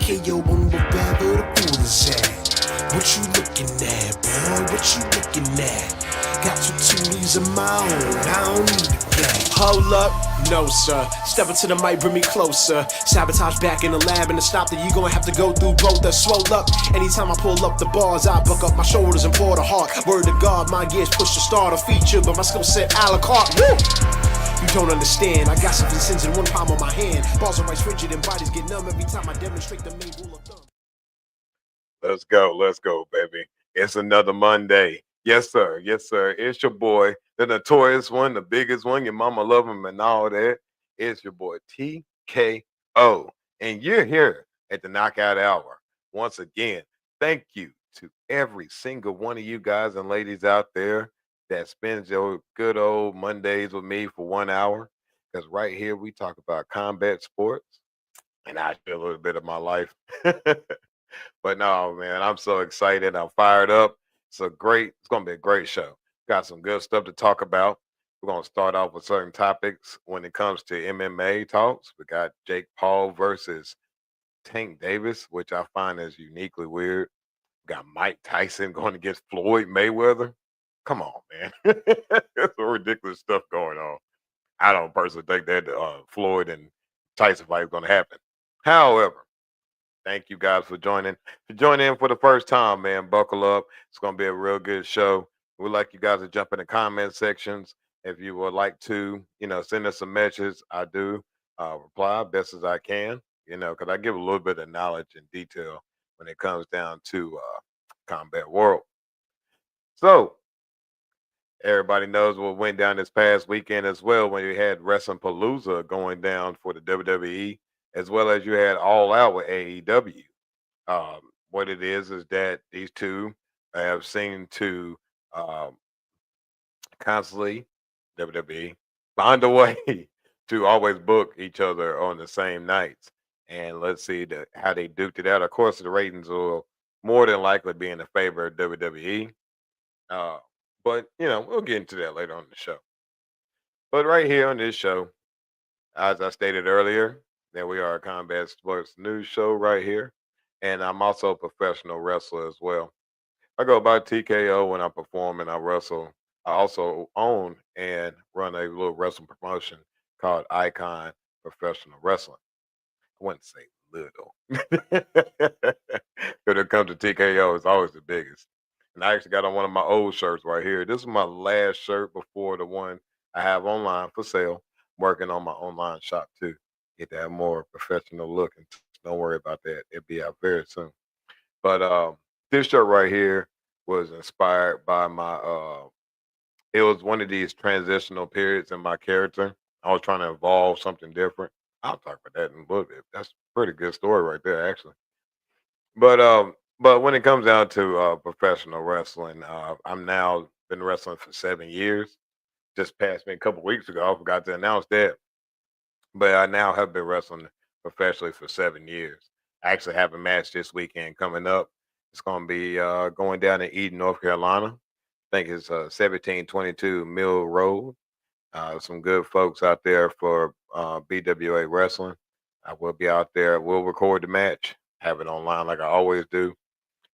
TKO on wherever the pool is at. What you looking at, boy? What you looking at? Got two Tulies of my own, I don't need a gang. Hold up, no sir. Step into the mic, bring me closer. Sabotage back in the lab, and to stop that, you gonna have to go through both. The swole up. Anytime I pull up the bars, I buck up my shoulders and pour the heart. Word to God, my gears push to start a feature, but my skill set a la carte. Woo! You don't understand. I got something sins in one palm of my hand. Balls are right rigid and bodies get numb every time I demonstrate the main rule of thumb. Let's go, baby. It's another Monday. Yes, sir. Yes, sir. It's your boy, the notorious one, the biggest one. Your mama love him and all that. It's your boy TKO. And you're here at the Knockout Hour. Once again, thank you to every single one of you guys and ladies out there that spends your good old Mondays with me for 1 hour. Because right here we talk about combat sports and I share a little bit of my life. But no, man, I'm so excited. I'm fired up. It's going to be a great show. Got some good stuff to talk about. We're going to start off with certain topics when it comes to MMA talks. We got Jake Paul versus Tank Davis, which I find is uniquely weird. We got Mike Tyson going against Floyd Mayweather. Come on, man. There's some ridiculous stuff going on. I don't personally think that Floyd and Tyson fight is going to happen. However, thank you guys for joining. For joining in for the first time, man, buckle up. It's going to be a real good show. We'd like you guys to jump in the comment sections. If you would like to, send us some messages, I do reply best as I can, because I give a little bit of knowledge and detail when it comes down to combat world. So everybody knows what went down this past weekend as well when you had Wrestling Palooza going down for the WWE, as well as you had All Out with AEW. What it is that these two have seemed to constantly, WWE, find a way to always book each other on the same nights. And let's see how they duked it out. Of course, the ratings will more than likely be in the favor of WWE. But, we'll get into that later on in the show. But right here on this show, as I stated earlier, that we are a combat sports news show right here. And I'm also a professional wrestler as well. I go by TKO when I perform and I wrestle. I also own and run a little wrestling promotion called Icon Professional Wrestling. I wouldn't say little. When it comes to TKO, it's always the biggest. And I actually got on one of my old shirts right here. This is my last shirt before the one I have online for sale. I'm working on my online shop too. Get that more professional look. And don't worry about that. It'll be out very soon. But this shirt right here was inspired by it was one of these transitional periods in my character. I was trying to evolve something different. I'll talk about that in a little bit. That's a pretty good story right there, actually. But when it comes down to professional wrestling, I'm now been wrestling for 7 years. Just passed me a couple weeks ago. I forgot to announce that. But I now have been wrestling professionally for 7 years. I actually have a match this weekend coming up. It's going to be going down in Eden, North Carolina. I think it's 1722 Mill Road. Some good folks out there for BWA Wrestling. I will be out there. We'll record the match, have it online like I always do.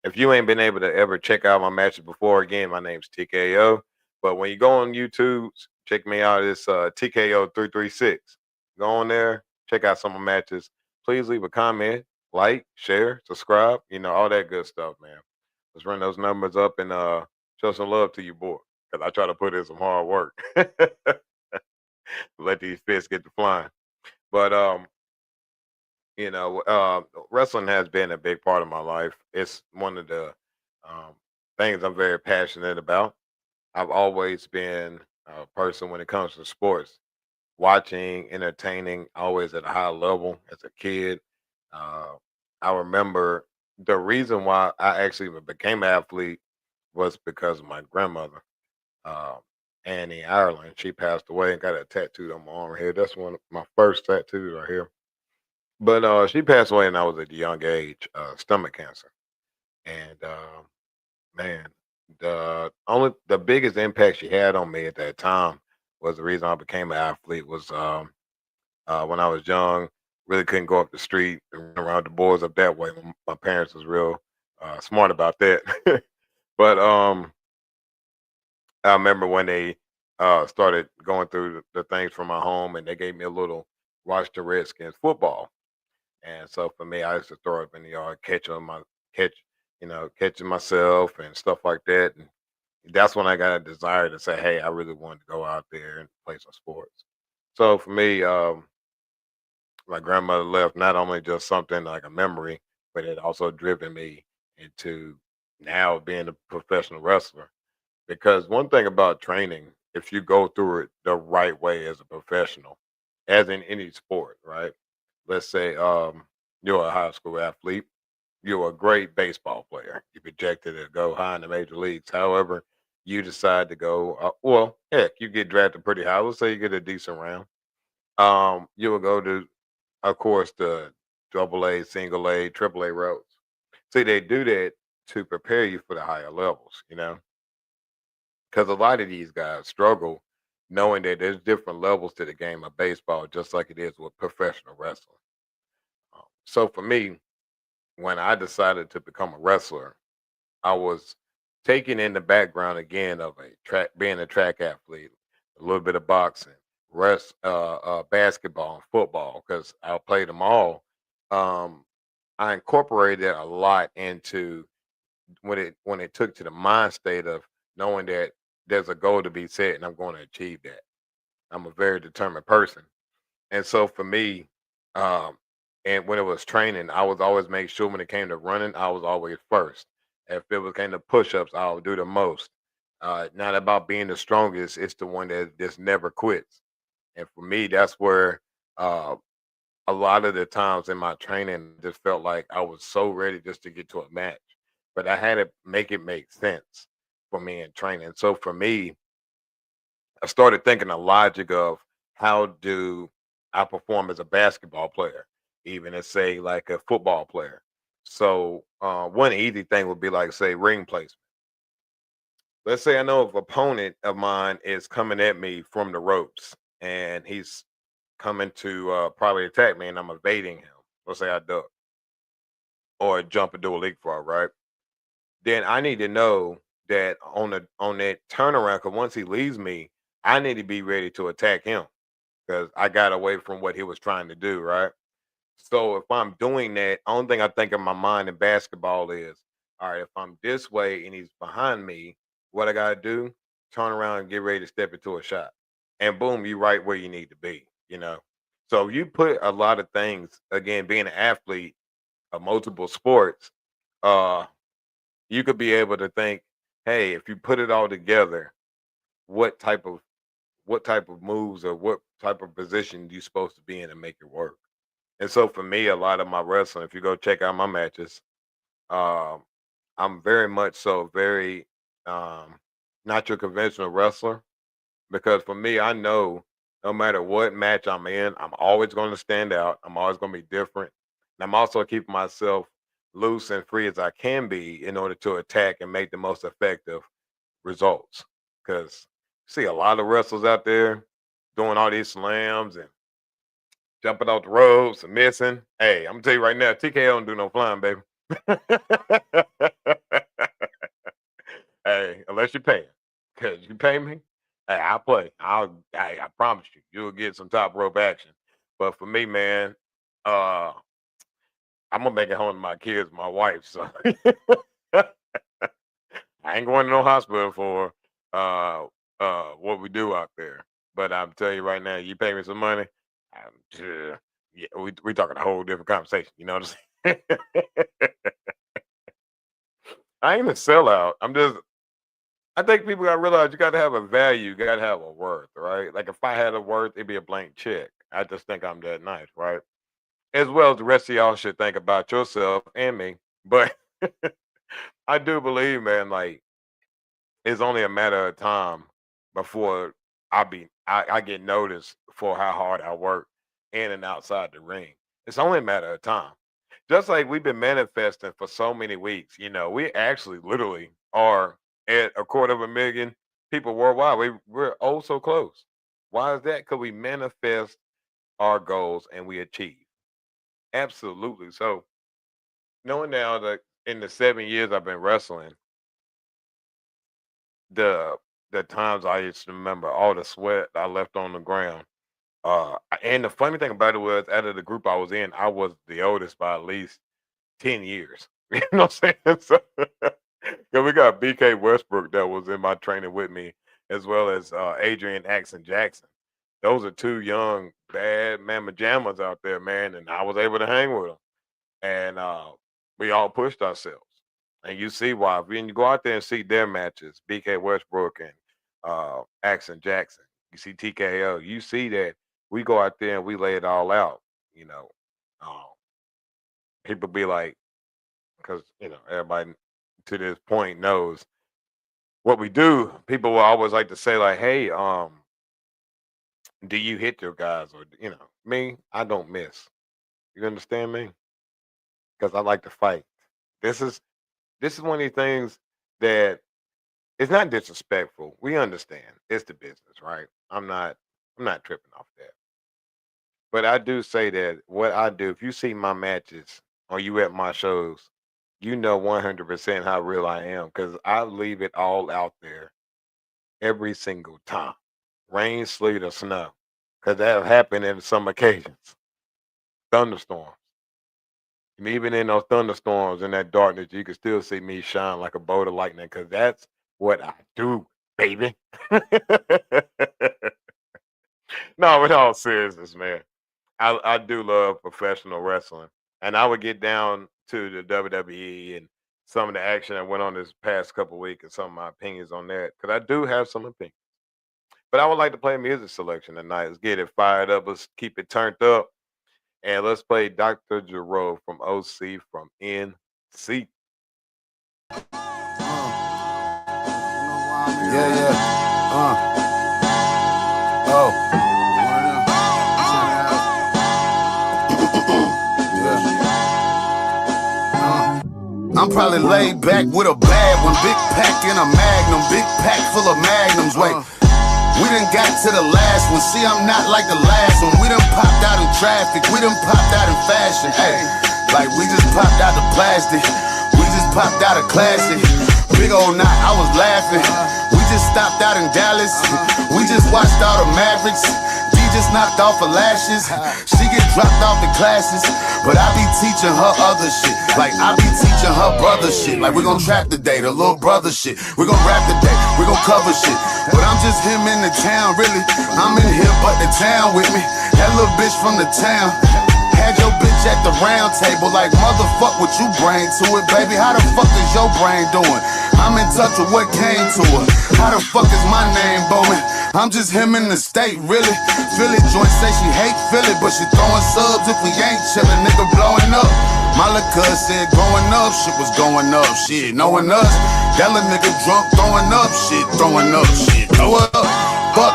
If you ain't been able to ever check out my matches before, again, my name's TKO. But when you go on YouTube, check me out. It's TKO 336. Go on there, check out some of my matches. Please leave a comment, like, share, subscribe, all that good stuff, man. Let's run those numbers up and show some love to you, boy. Because I try to put in some hard work. Let these fists get to flying. But wrestling has been a big part of my life. It's one of the things I'm very passionate about. I've always been a person when it comes to sports, watching, entertaining, always at a high level as a kid. Uh, I remember the reason why I actually even became an athlete was because of my grandmother, uh, Annie Ireland. She passed away and got a tattooed on my arm here. That's one of my first tattoos right here. But she passed away, and I was at a young age, stomach cancer. And man, the biggest impact she had on me at that time was the reason I became an athlete was when I was young. really couldn't go up the street and run around the boys up that way. My parents was real smart about that. But I remember when they started going through the things from my home, and they gave me a little Washington Redskins football. And so for me, I used to throw up in the yard, catch, catching myself and stuff like that. And that's when I got a desire to say, hey, I really wanted to go out there and play some sports. So for me, my grandmother left not only just something like a memory, but it also driven me into now being a professional wrestler. Because one thing about training, if you go through it the right way as a professional, as in any sport, right? Let's say you're a high school athlete, you're a great baseball player, you projected to go high in the major leagues. However, you decide to go, well, heck, you get drafted pretty high. Let's say you get a decent round. You will go to, of course, the double A, single A, triple A routes. See, they do that to prepare you for the higher levels, because a lot of these guys struggle knowing that there's different levels to the game of baseball, just like it is with professional wrestling. So for me, when I decided to become a wrestler, I was taking in the background again of being a track athlete, a little bit of boxing, basketball, and football, because I played them all. Um, I incorporated a lot into when it took to the mind state of knowing that there's a goal to be set and I'm going to achieve that. I'm a very determined person. And so for me, um, and when it was training, I was always make sure when it came to running, I was always first. If it was came to push-ups, I'll do the most. Not about being the strongest, it's the one that just never quits. And for me, that's where uh, a lot of the times in my training, just felt like I was so ready just to get to a match, but I had to make it make sense for me in training. So for me, I started thinking the logic of how do I perform as a basketball player, even as say like a football player. So one easy thing would be like say ring placement. Let's say I know if opponent of mine is coming at me from the ropes and he's coming to probably attack me and I'm evading him. Let's say I duck or jump and do a leapfrog, right? Then I need to know that on that turnaround, because once he leaves me, I need to be ready to attack him because I got away from what he was trying to do, right? So if I'm doing that, only thing I think in my mind in basketball is, all right, if I'm this way and he's behind me, what I gotta do, turn around and get ready to step into a shot. And boom, you right where you need to be. So you put a lot of things, again, being an athlete of multiple sports, uh, you could be able to think, hey, if you put it all together, what type of what type of moves or what type of position you supposed to be in to make it work. And so for me, a lot of my wrestling, if you go check out my matches, um, I'm very much so very um, not your conventional wrestler because for me, I know no matter what match I'm in, I'm always going to stand out. I'm always going to be different. And I'm also keeping myself loose and free as I can be in order to attack and make the most effective results. Because see a lot of wrestlers out there doing all these slams and jumping off the ropes and missing. Hey, I'm gonna tell you right now, TKO don't do no flying, baby. Hey, unless you're paying, because you pay me, hey, I'll play. I promise you, you'll get some top rope action. But for me, man, uh, I'm gonna make it home to my kids, my wife. So I ain't going to no hospital for uh what we do out there. But I'm telling you right now, you pay me some money, yeah, we talking a whole different conversation. You know what I'm saying? I ain't a sellout. I think people gotta realize you gotta have a value, you gotta have a worth, right? Like if I had a worth, it'd be a blank check. I just think I'm that nice, right? As well as the rest of y'all should think about yourself and me. But I do believe, man, like it's only a matter of time before I get noticed for how hard I work in and outside the ring. It's only a matter of time. Just like we've been manifesting for so many weeks, we actually literally are at a quarter of a million people worldwide. We're oh so close. Why is that? Because we manifest our goals and we achieve. Absolutely. So knowing now that in the 7 years I've been wrestling, the the times I used to remember all the sweat I left on the ground. And the funny thing about it was, out of the group I was in, I was the oldest by at least 10 years. You know what I'm saying? So, 'cause we got BK Westbrook that was in my training with me, as well as Adrian Axon Jackson. Those are two young bad mamma jammas out there, man, and I was able to hang with them. And we all pushed ourselves. And you see why when you go out there and see their matches, BK Westbrook and Axon Jackson, you see TKO, you see that we go out there and we lay it all out. You know, um, people be like, because everybody to this point knows what we do. People will always like to say like, "Hey, do you hit your guys?" Or me, I don't miss. You understand me? Because I like to fight. This is this is one of these things that it's not disrespectful. We understand it's the business, right? I'm not tripping off that. But I do say that what I do, if you see my matches or you at my shows, you know 100% how real I am because I leave it all out there every single time, rain, sleet, or snow, because that happened in some occasions, thunderstorms. And even in those thunderstorms in that darkness, you can still see me shine like a bolt of lightning because that's what I do, baby. No, in all seriousness, man. I do love professional wrestling, and I would get down to the WWE and some of the action that went on this past couple weeks and some of my opinions on that because I do have some opinions. But I would like to play music selection tonight. Let's get it fired up. Let's keep it turned up, and let's play Dr. Jerome from OC from NC. Yeah, yeah. Oh. I'm probably laid back with a bad one, big pack in a magnum, big pack full of magnums. Wait, we done got to the last one. See, I'm not like the last one. We done popped out in traffic, we done popped out in fashion. Hey, like we just popped out the plastic, we just popped out a classic. Big old knot, I was laughing. We just stopped out in Dallas. We just watched all the Mavericks. D just knocked off her lashes. She get dropped off the classes, but I be teaching her other shit. Like I be teaching her brother shit. Like we gon' trap today, the little brother shit. We gon' rap today, we gon' cover shit. But I'm just him in the town, really. I'm in here, but the town with me. That little bitch from the town. Had your bitch at the round table, like motherfuck what you bring to it, baby. How the fuck is your brain doing? I'm in touch with what came to her. How the fuck is my name booming? I'm just him in the state, really. Philly joint say she hate Philly, but she throwing subs if we ain't chillin', nigga blowing up. My little cuz said growing up, shit was going up, shit. Knowing us, that little nigga drunk throwing up, shit, throwing up, shit. Throw it up, fuck.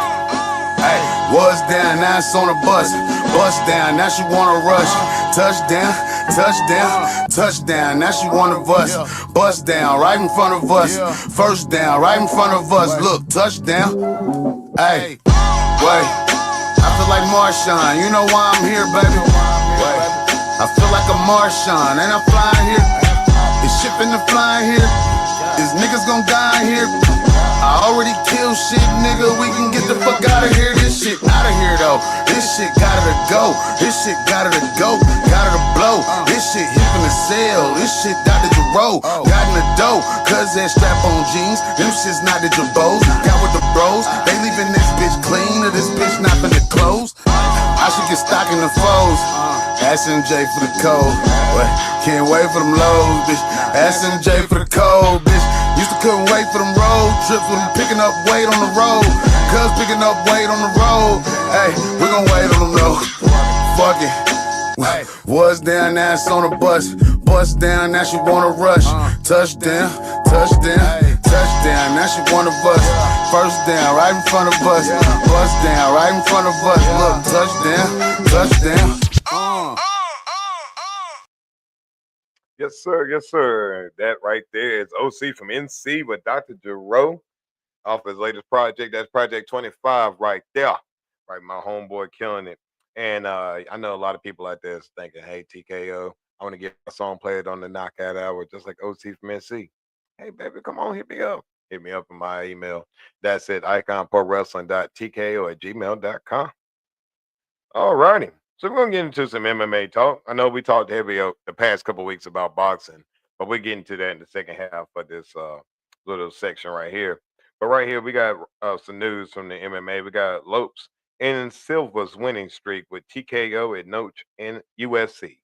Hey, was down, now it's on the bus. Bust down, now she wanna rush. Touchdown, touchdown, touchdown, now she one of us. Bust down, right in front of us. First down, right in front of us. Look, touchdown. Hey, wait. I feel like Marshawn, you know why I'm here, baby. Wait. I feel like a Marshawn, and I'm flying here. Is shit finna flying here? Is niggas gon' die here? I already killed shit, nigga. We can get the fuck out of here. This shit out of here though. This shit gotta to go. This shit gotta to go. Gotta to blow. This shit hit from the cell. This shit Dr. Jerome. Got in the dough. Cause that strap on jeans. Them shit's not the Jabos. Got with the bros. They leaving this bitch clean or this bitch not finna close. I should get stock in the foes. SMJ for the code. Can't wait for them lows, bitch. SMJ for the code, bitch. Used to couldn't wait for them road trips when I'm picking up weight on the road. Cuz picking up weight on the road. Hey, we gon' wait on them though. Fuck it. Was down, now it's on the bus. Bust down, now she wanna rush. Touchdown, touchdown, touchdown. Now she one of us. First down, right in front of us. Bust down, right in front of us. Look, touchdown, touchdown. Yes, sir. Yes, sir. That right there is OC from NC with Dr. Jerome off his latest project. That's Project 25 right there. Right, my homeboy killing it. And I know a lot of people out there is thinking, hey, TKO, I want to get my song played on the Knockout Hour, just like OC from NC. Hey, baby, come on, hit me up. Hit me up in my email. That's it, iconprowrestling.tko@gmail.com. All righty. So we're going to get into some MMA talk. I know we talked heavy the past couple weeks about boxing, but we're getting to that in the second half of this little section right here. But right here, we got some news from the MMA. We got Lopes and Silva's winning streak with TKO at Noche in UFC.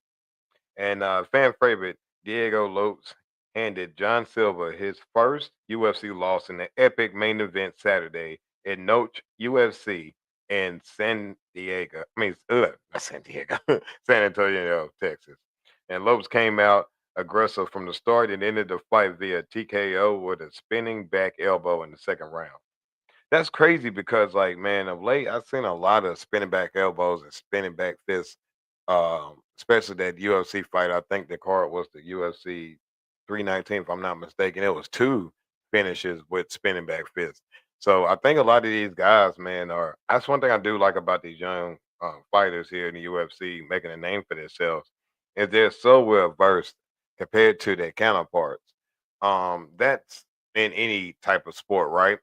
And fan favorite Diego Lopes handed John Silva his first UFC loss in the epic main event Saturday at Noche UFC in San Diego. I mean, not San Diego, San Antonio, Texas. And Lopes came out aggressive from the start and ended the fight via TKO with a spinning back elbow in the second round. That's crazy because, like, man, of late I've seen a lot of spinning back elbows and spinning back fists. Especially that UFC fight. I think the card was the UFC 319, if I'm not mistaken. It was two finishes with spinning back fists. So I think a lot of these guys, man, are that's one thing I do like about these young fighters here in the UFC making a name for themselves is they're so well versed compared to their counterparts. That's in any type of sport, right?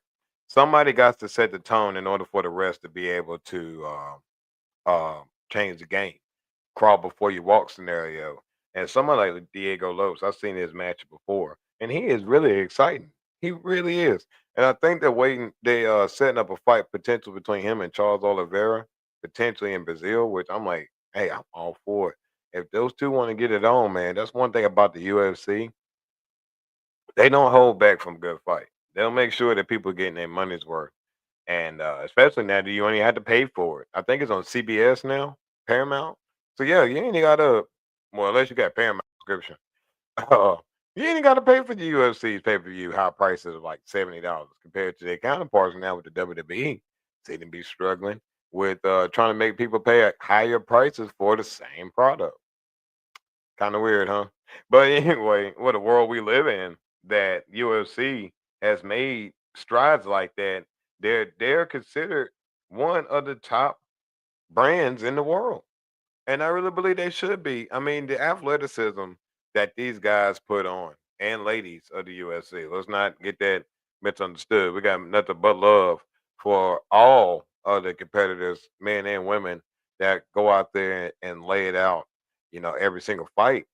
Somebody got to set the tone in order for the rest to be able to change the game, crawl before you walk scenario. And someone like Diego Lopes, I've seen his match before, and he is really exciting. He really is. And I think they're waiting, they setting up a fight potential between him and Charles Oliveira, potentially in Brazil, which I'm like, hey, I'm all for it. If those two want to get it on, man, that's one thing about the UFC. They don't hold back from good fight. They'll make sure that people are getting their money's worth. And especially now that you only have to pay for it. I think it's on CBS now, Paramount. So yeah, you ain't got to. Well, unless you got Paramount subscription, uh, you ain't got to pay for the UFC's pay per view high prices of like $70 compared to their counterparts now with the WWE. They didn't be struggling with trying to make people pay higher prices for the same product. Kind of weird, huh? But anyway, what a world we live in that UFC has made strides like that. They're considered one of the top brands in the world. And I really believe they should be. I mean, the athleticism that these guys put on and ladies of the UFC. Let's not get that misunderstood. We got nothing but love for all of the competitors, men and women, that go out there and lay it out, every single fight.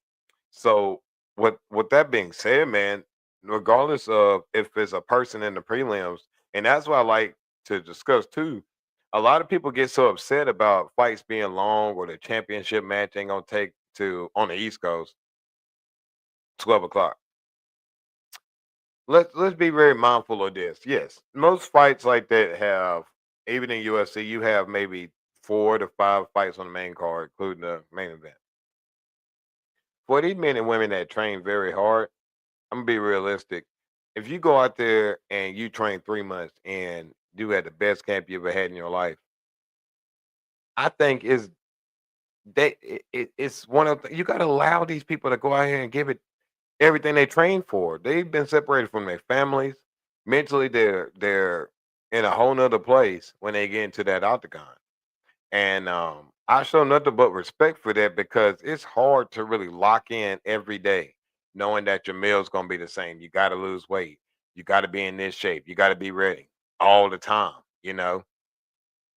So with that being said, man, regardless of if it's a person in the prelims, and that's what I like to discuss too. A lot of people get so upset about fights being long or the championship match ain't gonna take to on the East Coast 12 o'clock. Let's be very mindful of this. Yes, most fights like that have even in UFC you have maybe 4 to 5 fights on the main card, including the main event. For these men and women that train very hard, I'm gonna be realistic. If you go out there and you train 3 months and you had the best camp you ever had in your life, I think is it's one of you got to allow these people to go out here and give it everything they train for. They've been separated from their families. Mentally, they're in a whole nother place when they get into that octagon. And I show nothing but respect for that because it's hard to really lock in every day, knowing that your meal's gonna be the same. You gotta lose weight. You gotta be in this shape. You gotta be ready all the time.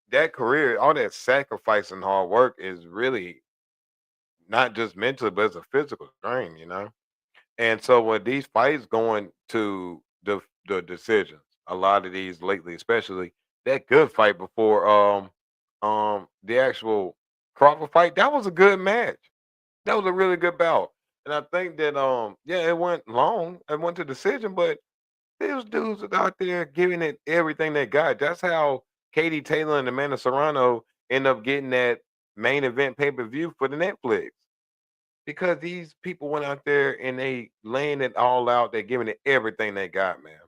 That career, all that sacrifice and hard work is really not just mental, but it's a physical strain. And so when these fights going to the decisions, a lot of these lately, especially that good fight before the actual Crawford fight, that was a good match. That was a really good bout. And I think that yeah, it went long, it went to decision, but these dudes are out there giving it everything they got. That's how Katie Taylor and Amanda Serrano end up getting that main event pay-per-view for the Netflix. Because these people went out there and they laying it all out. They're giving it everything they got, man.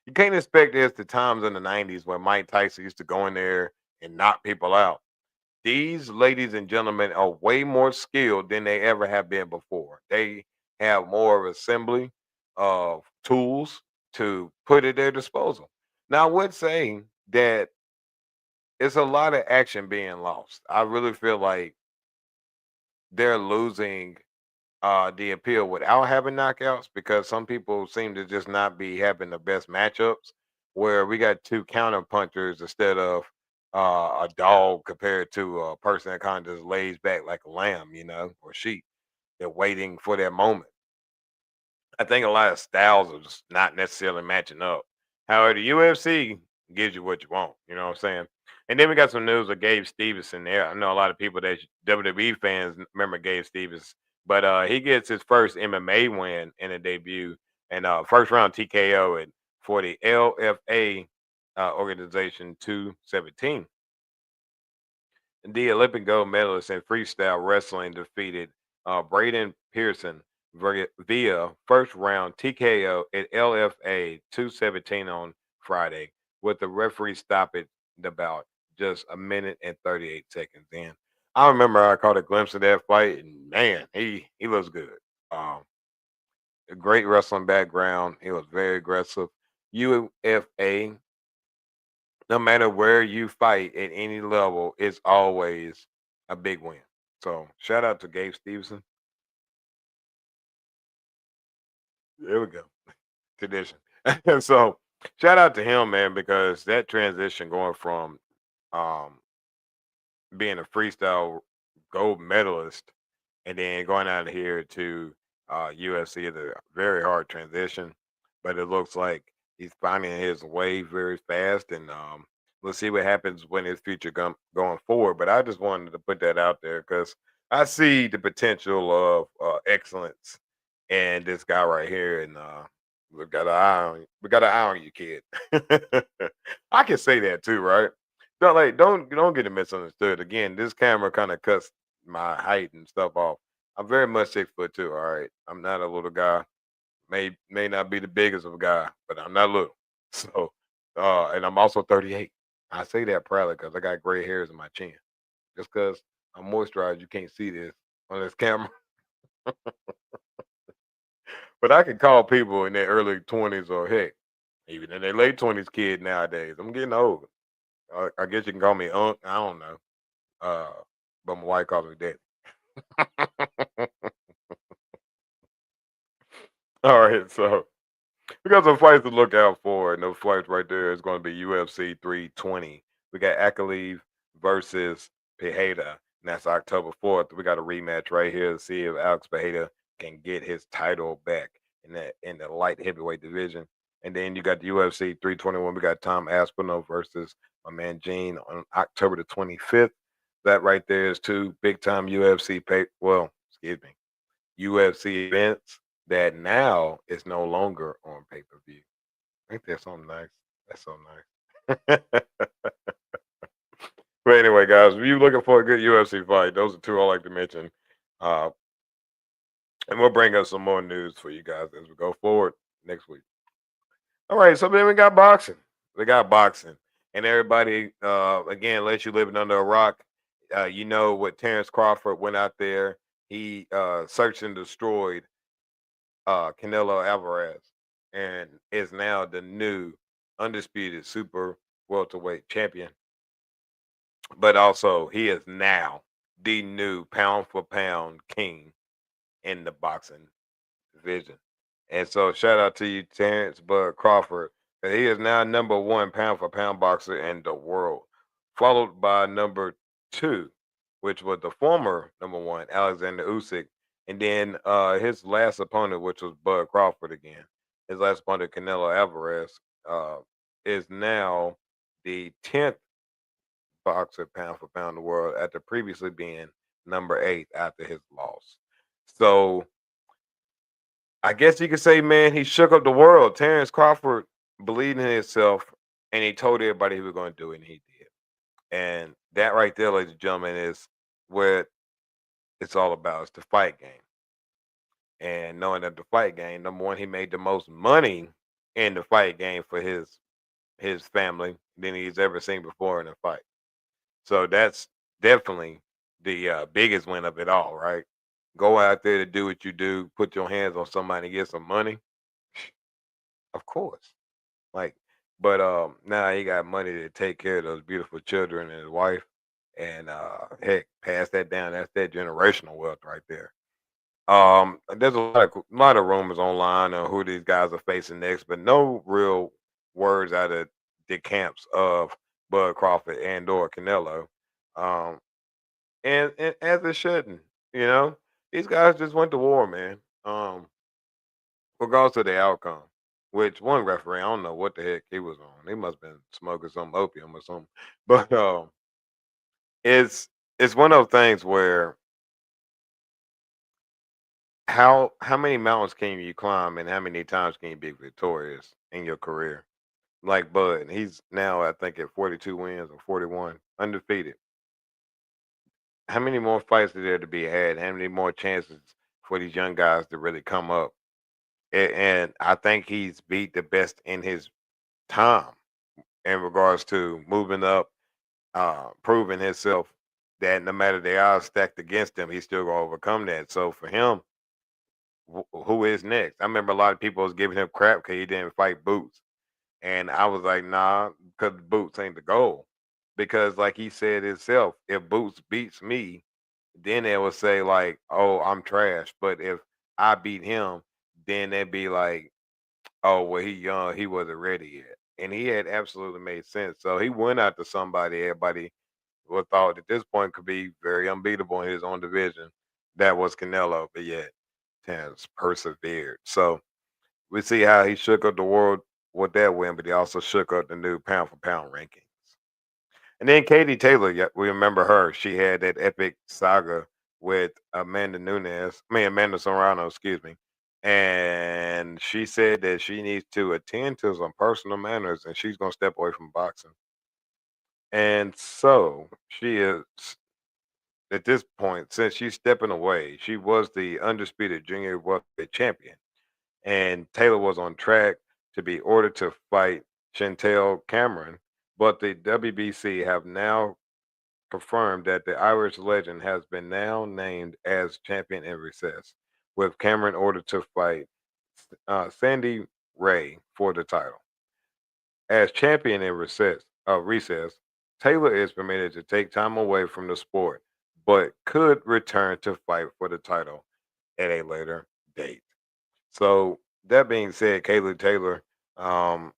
You can't expect this the times in the 90s where Mike Tyson used to go in there and knock people out. These ladies and gentlemen are way more skilled than they ever have been before. They have more of assembly of tools to put at their disposal. Now, I would say that it's a lot of action being lost. I really feel like they're losing the appeal without having knockouts because some people seem to just not be having the best matchups. Where we got two counter punchers instead of a dog compared to a person that kind of just lays back like a lamb, or sheep. They're waiting for their moment. I think a lot of styles are just not necessarily matching up. However, the UFC gives you what you want. You know what I'm saying? And then we got some news of Gabe Stevenson there. I know a lot of people that WWE fans remember Gabe Stevens, but he gets his first MMA win in a debut and first round TKO for the LFA organization 217. The Olympic gold medalist in freestyle wrestling defeated Braden Pearson via first round TKO at LFA 217 on Friday, with the referee stoppage about just a minute and 38 seconds in. I remember I caught a glimpse of that fight, and man, he looks good. Um, a great wrestling background. He was very aggressive. UFA, no matter where you fight at any level, it's always a big win. So shout out to Gabe Stevenson. There we go. Tradition. And so shout out to him, man, because that transition going from um being a freestyle gold medalist and then going out of here to UFC is a very hard transition. But it looks like he's finding his way very fast, and we'll see what happens when his future going forward. But I just wanted to put that out there because I see the potential of excellence in this guy right here, and we got an eye on you, kid. I can say that too, right? Don't get it misunderstood. Again, this camera kind of cuts my height and stuff off. I'm very much 6'2". All right, I'm not a little guy. May not be the biggest of a guy, but I'm not little. So, and I'm also 38. I say that proudly because I got gray hairs in my chin. Just because I'm moisturized, you can't see this on this camera. But I can call people in their early 20s or heck, even in their late 20s kid nowadays. I'm getting old. I guess you can call me Unc. I don't know. Uh, but my wife calls me Daddy. All right, so we got some fights to look out for, and those fights right there is going to be UFC 320. We got Akalev versus Pereira, and that's October 4th. We got a rematch right here to see if Alex Pereira can get his title back in the light heavyweight division. And then you got the UFC 321. We got Tom Aspinall versus my man Gene on October the 25th. That right there is two big time UFC UFC events that now is no longer on pay per view. I think that's something nice. That's so nice. But anyway, guys, if you're looking for a good UFC fight, those are two I like to mention. Uh, and we'll bring us some more news for you guys as we go forward next week. All right, so then we got boxing. We got boxing. And everybody, again, unless you living under a rock, you know what Terrence Crawford went out there. He searched and destroyed Canelo Alvarez and is now the new undisputed super welterweight champion. But also, he is now the new pound for pound king in the boxing division. And so, shout out to you, Terrence Bud Crawford. He is now number one pound for pound boxer in the world, followed by number two, which was the former number one, Alexander Usyk. And then his last opponent, which was Bud Crawford again, his last opponent, Canelo Alvarez, is now the 10th boxer pound for pound in the world after previously being number 8 after his loss. So I guess you could say, man, he shook up the world. Terrence Crawford believed in himself, and he told everybody he was going to do it, and he did. And that right there, ladies and gentlemen, is what it's all about. It's the fight game. And knowing that the fight game, number one, he made the most money in the fight game for his family than he's ever seen before in a fight. So that's definitely the biggest win of it all, right? Go out there to do what you do, put your hands on somebody and get some money. Of course. Like But now he got money to take care of those beautiful children and his wife, and heck, pass that down. That's that generational wealth right there. There's a lot of rumors online on who these guys are facing next, but no real words out of the camps of Bud Crawford and or Canelo. Um, and as it shouldn't, you know, these guys just went to war, man. Um, Regardless of the outcome. Which one referee, I don't know what the heck he was on. He must have been smoking some opium or something. But it's it's one of those things where how many mountains can you climb and how many times can you be victorious in your career? Like Bud, he's now I think at 42 wins or 41, undefeated. How many more fights are there to be had? How many more chances for these young guys to really come up? And I think he's beat the best in his time in regards to moving up, proving himself that no matter the odds stacked against him, he's still gonna overcome that. So for him, who is next? I remember a lot of people was giving him crap because he didn't fight Boots, and I was like, nah, because Boots ain't the goal. Because like he said himself, if Boots beats me, then they will say like, oh, I'm trash. But if I beat him, then they'd be like, oh, well, he young, he wasn't ready yet. And he had absolutely made sense. So he went after somebody everybody would thought at this point could be very unbeatable in his own division. That was Canelo, but yet has persevered. So we see how he shook up the world with that win, but he also shook up the new pound for pound rankings. And then Katie Taylor, yeah, we remember her. She had that epic saga with Amanda Serrano, excuse me. And she said that she needs to attend to some personal manners and she's going to step away from boxing. And so she is, at this point, since she's stepping away, she was the undisputed junior welterweight champion. And Taylor was on track to be ordered to fight Chantel Cameron, but the WBC have now confirmed that the Irish legend has been now named as champion in recess, with Cameron ordered to fight Sandy Ray for the title. As champion in recess, Taylor is permitted to take time away from the sport, but could return to fight for the title at a later date. So that being said, Kayla Taylor, um,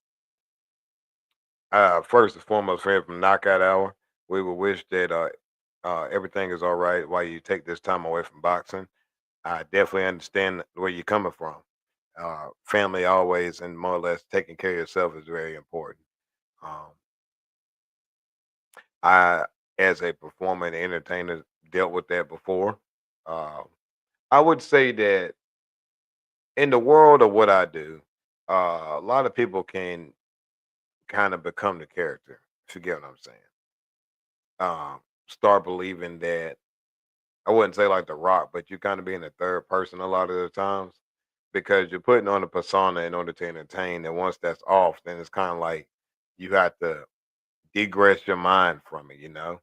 first and foremost, friend from Knockout Hour, we would wish that everything is all right while you take this time away from boxing. I definitely understand where you're coming from. Family always and more or less taking care of yourself is very important. Um, I, as a performer and entertainer, dealt with that before. Uh, I would say that in the world of what I do, a lot of people can kind of become the character. If you get what I'm saying, start believing that I wouldn't say like The Rock, but you kind of being a third person a lot of the times because you're putting on a persona in order to entertain. And once that's off, then it's kind of like you have to degress your mind from it,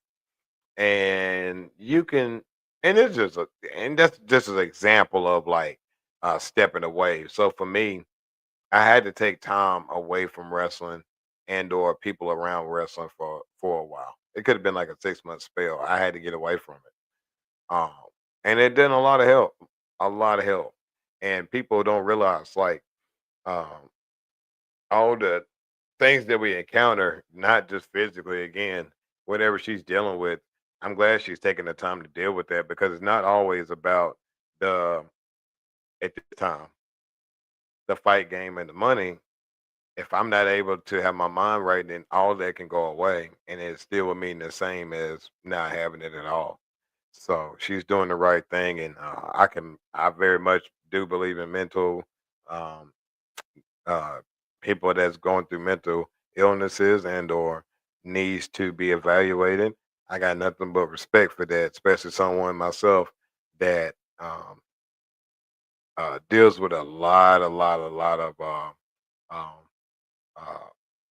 and you can, and it's just and that's just an example of like stepping away. So for me, I had to take time away from wrestling and or people around wrestling for a while. It could have been like a 6 month spell. I had to get away from it. Um, and it did a lot of help. And people don't realize like um, all the things that we encounter, not just physically. Again, whatever she's dealing with, I'm glad she's taking the time to deal with that because it's not always about the at this time the fight game and the money. If I'm not able to have my mind right, then all that can go away, and it still would mean the same as not having it at all. So she's doing the right thing, and I very much do believe in mental, um, uh, people that's going through mental illnesses and or needs to be evaluated. I got nothing but respect for that, especially someone myself that deals with a lot of um, uh,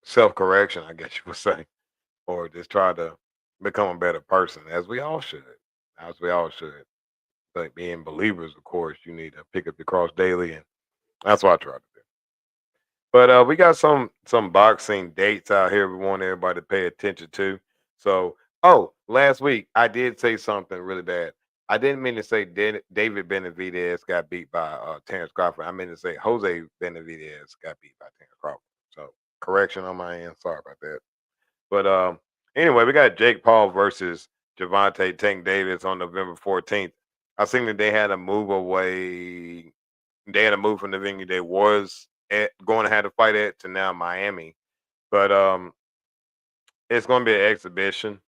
self correction, I guess you would say, or just try to become a better person, as we all should, as we all should. But being believers, of course, you need to pick up the cross daily, and that's what I try to do. But we got some boxing dates out here we want everybody to pay attention to. So, oh, last week I did say something really bad. I didn't mean to say David Benavidez got beat by Terrence Crawford. I meant to say Jose Benavidez got beat by Terrence Crawford. So, correction on my end. Sorry about that. But anyway, we got Jake Paul versus Javante Tank Davis on November 14th. I seen that they had a move away. They had a move from the venue they was going to have to fight at to now Miami. But it's going to be an exhibition.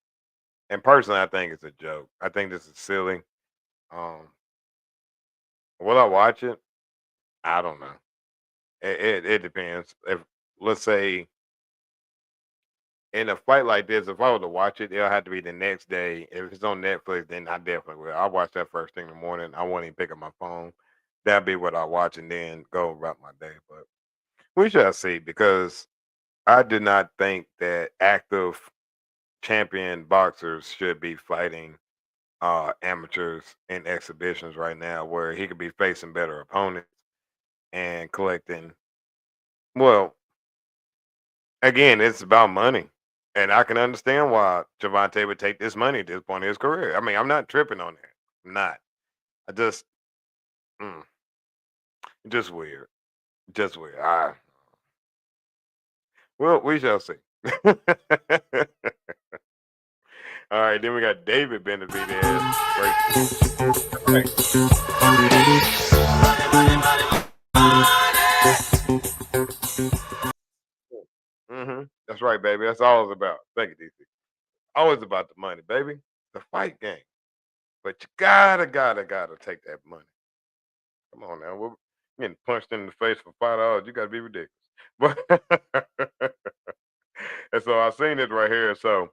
And personally, I think it's a joke. I think this is silly. Um, will I watch it? I don't know. It depends. If let's say in a fight like this, if I were to watch it, it'll have to be the next day. If it's on Netflix, then I definitely will. I'll watch that first thing in the morning. I won't even pick up my phone. That'll be what I watch and then go about my day. But we shall see because I did not think that active champion boxers should be fighting amateurs in exhibitions right now where he could be facing better opponents and collecting. Well, again, it's about money. And I can understand why Javante would take this money at this point in his career. I mean, I'm not tripping on that. I'm not. I mm, just weird. Just weird. Well, we shall see. All right, then we got David Benavidez. That's right, baby. That's all it's about. Thank you, DC. Always about the money, baby. The fight game. But you gotta take that money. Come on now. We're getting punched in the face for $5. You gotta be ridiculous. But and so I seen it right here. So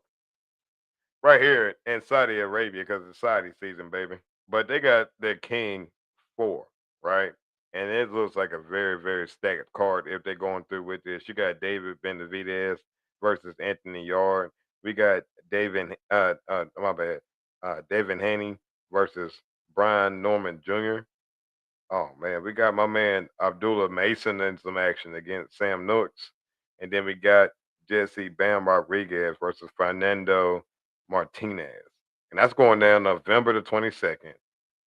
right here in Saudi Arabia, because it's Saudi season, baby. But they got their King 4, right? And it looks like a very, very stacked card if they're going through with this. You got David Benavidez versus Anthony Yard. We got my bad, David Haney versus Brian Norman Jr. Oh man, we got my man Abdullah Mason in some action against Sam Nooks. And then we got Jesse Bam Rodriguez versus Fernando Martinez. And that's going down November the 22nd.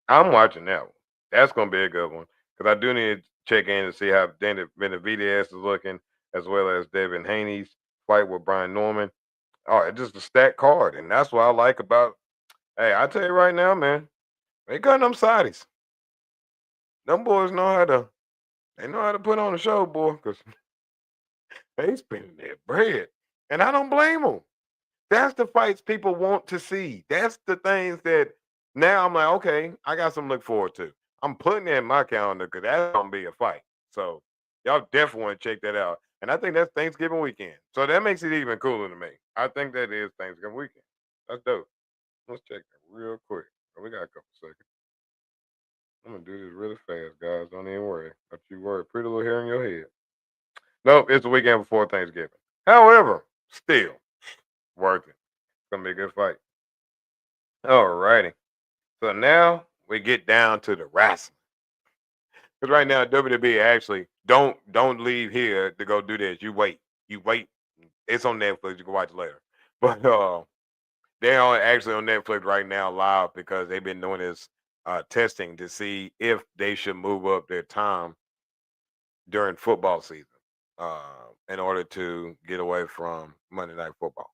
I'm watching that one. That's gonna be a good one. Because I do need to check in and see how Danny Benavidez is looking, as well as Devin Haney's fight with Brian Norman. Oh, it's just a stacked card. And that's what I like about hey, I tell you right now, man, they got them Saudis. Them boys know how to put on a show, boy, because they spending their bread. And I don't blame them. That's the fights people want to see. That's the things that now I'm like, okay, I got something to look forward to. I'm putting that in my calendar because that's gonna be a fight. So y'all definitely want to check that out. And I think that's Thanksgiving weekend. So that makes it even cooler to me. I think that is Thanksgiving weekend. That's dope. Let's check that real quick. We got a couple seconds. I'm gonna do this really fast, guys. Don't even worry. Don't you worry. Pretty little hair in your head. Nope, it's the weekend before Thanksgiving. However, still worth it. It's gonna be a good fight. All righty. So now we get down to the wrestling. Because right now WWE actually don't leave here to go do this. You wait. You wait. It's on Netflix. You can watch it later. But they're actually on Netflix right now live because they've been doing this testing to see if they should move up their time during football season in order to get away from Monday Night Football.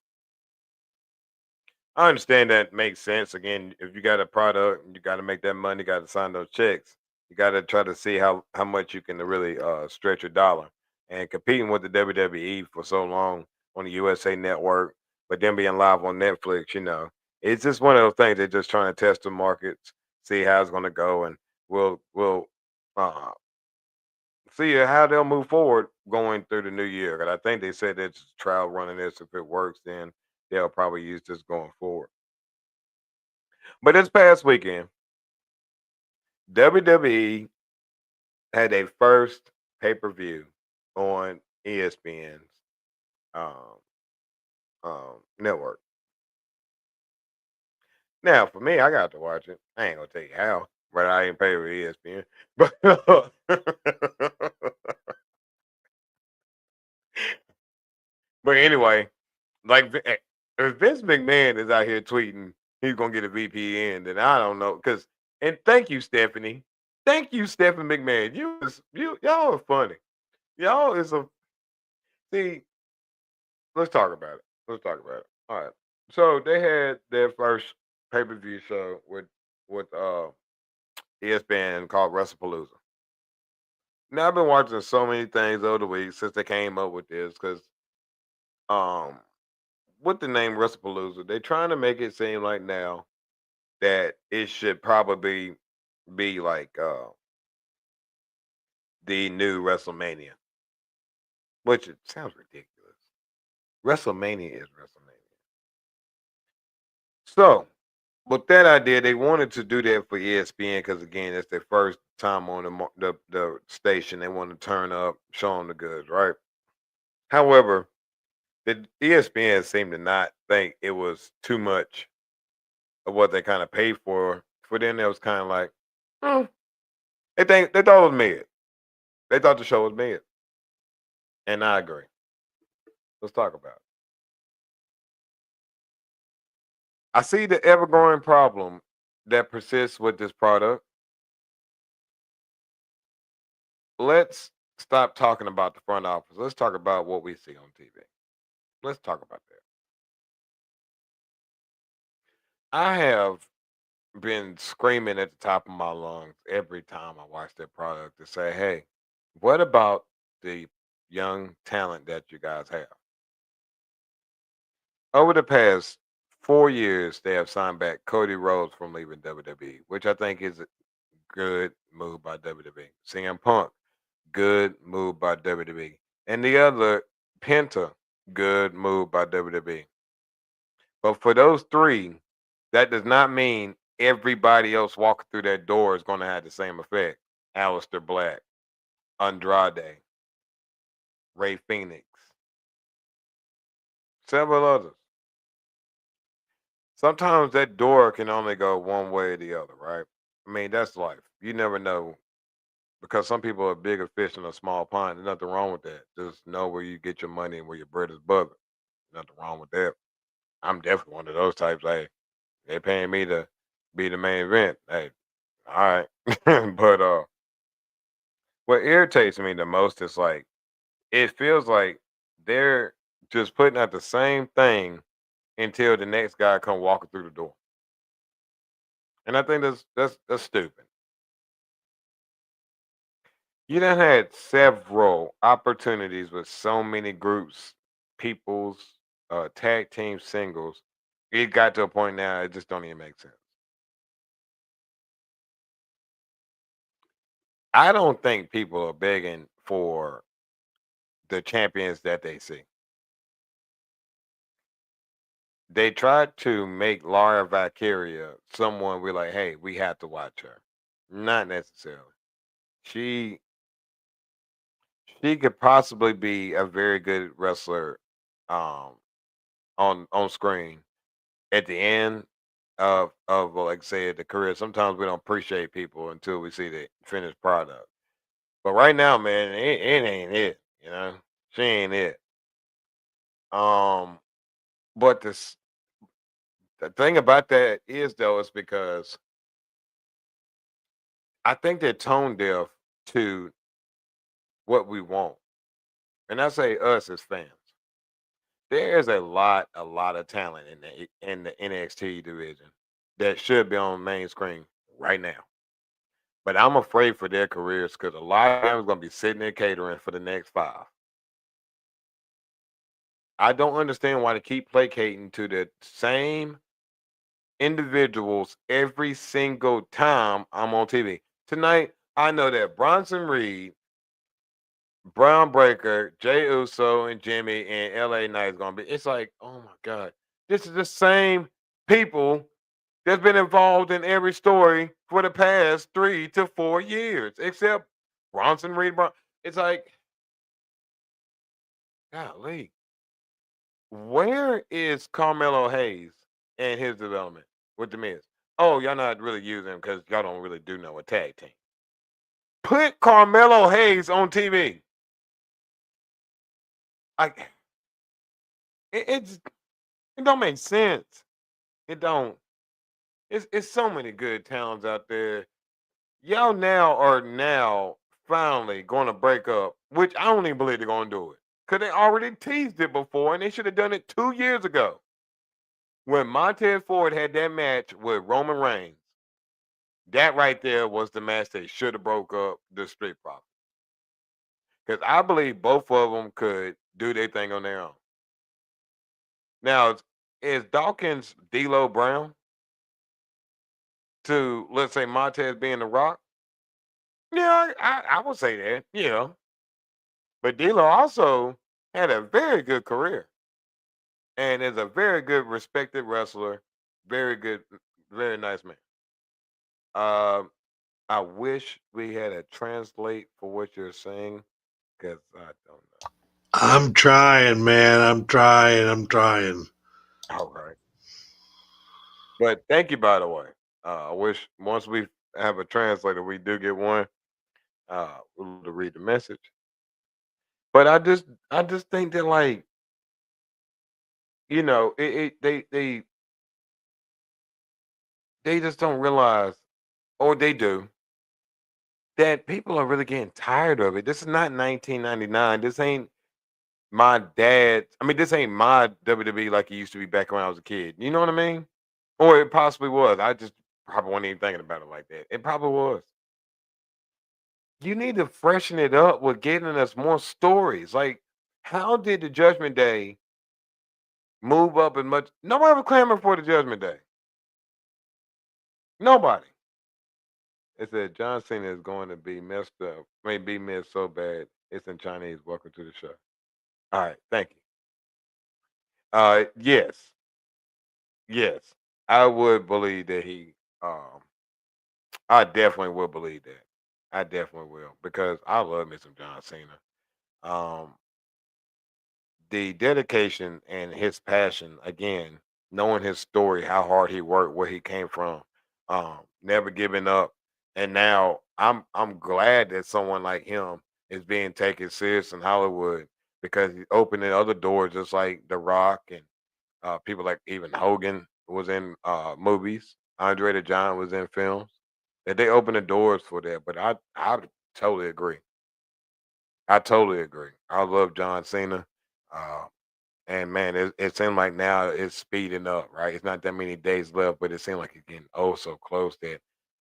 I understand that makes sense. Again, if you got a product, you got to make that money, got to sign those checks. You got to try to see how much you can really stretch your dollar. And competing with the WWE for so long on the USA Network, but then being live on Netflix, it's just one of those things. They're just trying to test the markets, see how it's going to go, and we'll uh, see how they'll move forward going through the new year. And I think they said it's a trial running this. If it works, then they'll probably use this going forward. But this past weekend, WWE had a first pay per view on ESPN's um, network. Now, for me, I got to watch it. I ain't gonna tell you how, but I ain't pay with ESPN. But But anyway, like if Vince McMahon is out here tweeting he's gonna get a VPN, then I don't know. Cause and thank you, Stephanie. Thank you, Stephanie McMahon. Y'all are funny. Y'all is a see. Let's talk about it. Let's talk about it. All right. So they had their first pay per view show with ESPN called WrestlePalooza. Now I've been watching so many things over the week since they came up with this because um with the name WrestlePalooza, they're trying to make it seem like now that it should probably be like the new WrestleMania, which it sounds ridiculous. WrestleMania is WrestleMania. So with that idea, they wanted to do that for ESPN because again, it's their first time on the station. They want to turn up, show them the goods, right? However, the ESPN seemed to not think it was too much of what they kind of paid for. For them, it was kind of like, hmm, they thought it was mid. They thought the show was mid, and I agree. Let's talk about it. I see the ever growing problem that persists with this product. Let's stop talking about the front office. Let's talk about what we see on TV. Let's talk about that. I have been screaming at the top of my lungs every time I watch that product to say, hey, what about the young talent that you guys have? Over the past 4 years, they have signed back Cody Rhodes from leaving WWE, which I think is a good move by WWE. CM Punk, good move by WWE. And the other, Penta, good move by WWE. But for those three, that does not mean everybody else walking through that door is going to have the same effect. Aleister Black, Andrade, Ray Phoenix, several others. Sometimes that door can only go one way or the other, right? I mean, that's life. You never know because some people are bigger fish in a small pond. There's nothing wrong with that. Just know where you get your money and where your bread is buttered. Nothing wrong with that. I'm definitely one of those types. Hey, they're paying me to be the main event. Hey, all right. But what irritates me the most is like it feels like they're just putting out the same thing until the next guy come walking through the door. And I think that's stupid. You done had several opportunities with so many groups, peoples, tag team singles. It got to a point now it just don't even make sense. I don't think people are begging for the champions that they see. They tried to make Laura Valkyria someone we're like, hey, we have to watch her. Not necessarily. She she could possibly be a very good wrestler um on screen at the end of like say the career. Sometimes we don't appreciate people until we see the finished product. But right now, man, it ain't it. You know, she ain't it. Um, but the thing about that is though, is because I think they're tone deaf to what we want, and I say us as fans. There is a lot of talent in the NXT division that should be on main screen right now. But I'm afraid for their careers because a lot of them is going to be sitting there catering for the next 5. I don't understand why they keep placating to the same individuals every single time I'm on TV. Tonight, I know that Bronson Reed, Brown Breaker, Jay Uso, and Jimmy and LA Knight is going to be. It's like, oh my God, this is the same people that's been involved in every story for the past 3 to 4 years, except Bronson Reed. It's like, golly, where is Carmelo Hayes and his development with the Miz? Oh, y'all not really using him because y'all don't really do know a tag team. Put Carmelo Hayes on TV. I it don't make sense. It don't. It's so many good towns out there. Y'all now are now finally going to break up, which I don't even believe they're going to do it because they already teased it before, and they should have done it 2 years ago when Montez Ford had that match with Roman Reigns. That right there was the match they should have broke up the Street Profits, because I believe both of them could do their thing on their own. Now, is Dawkins D'Lo Brown to, let's say, Montez being The Rock? Yeah, I would say that. Yeah, but D'Lo also had a very good career and is a very good, respected wrestler. Very good, very nice man. Um, I wish we had a translate for what you're saying because I don't know. I'm trying, man. I'm trying. All right, but thank you, by the way. I wish once we have a translator, we do get one. We'll to read the message. But I just think that, like, they just don't realize, or they do, that people are really getting tired of it. This is not 1999. This ain't my dad. I mean, this ain't my WWE like it used to be back when I was a kid. You know what I mean? Or it possibly was. I just probably wasn't even thinking about it like that. It probably was. You need to freshen it up with getting us more stories. Like, how did the Judgment Day move up as much? Nobody was clamoring for the Judgment Day. Nobody. It said John Cena is going to be messed up. May be missed so bad. It's in Chinese. Welcome to the show. All right, thank you. Yes, yes, I would believe that he. I definitely will believe that. I definitely will because I love me some John Cena. Um, the dedication and his passion, again, knowing his story, how hard he worked, where he came from, never giving up, and now I'm glad that someone like him is being taken serious in Hollywood because he's opening other doors, just like The Rock and people like even Hogan was in movies. Andre the Giant was in films. That they open the doors for that. But I totally agree. I totally agree. I love John Cena. Uh, and man, it seems like now it's speeding up, right? It's not that many days left, but it seems like it's getting oh so close that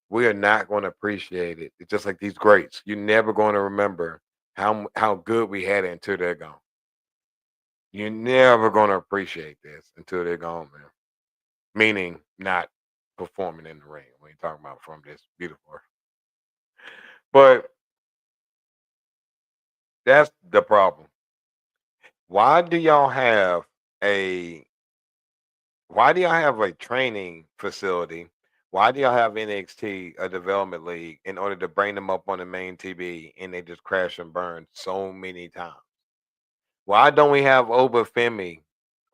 we are not going to appreciate it. It's just like these greats. You're never going to remember how good we had it until they're gone. You're never going to appreciate this until they're gone, man. Meaning not performing in the ring when you're talking about from this beautiful earth. But that's the problem. Why do y'all have a why do y'all have a training facility? Why do y'all have NXT, a development league, in order to bring them up on the main TV and they just crash and burn so many times? Why don't we have Obafemi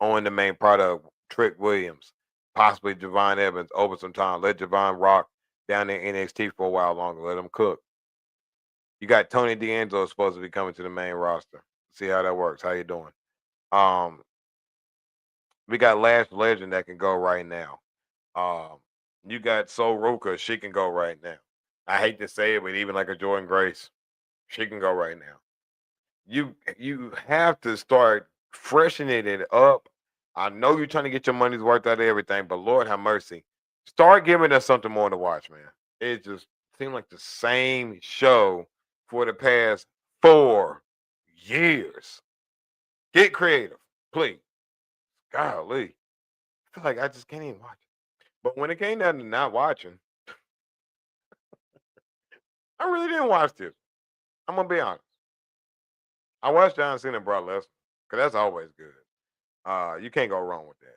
on the main product, Trick Williams, possibly Javon Evans over some time? Let Javon rock down in NXT for a while longer. Let him cook. You got Tony D'Angelo supposed to be coming to the main roster. See how that works. How you doing? Um, we got Lash Legend that can go right now. Um, you got Sol Ruka, she can go right now. I hate to say it, but even like a Jordan Grace, she can go right now. You have to start freshening it up. I know you're trying to get your money's worth out of everything, but Lord have mercy. Start giving us something more to watch, man. It just seemed like the same show for the past 4 years. Get creative, please. Golly. I feel like I just can't even watch it. But when it came down to not watching, I really didn't watch this. I'm gonna be honest. I watched John Cena and Brock Lesnar because that's always good. You can't go wrong with that.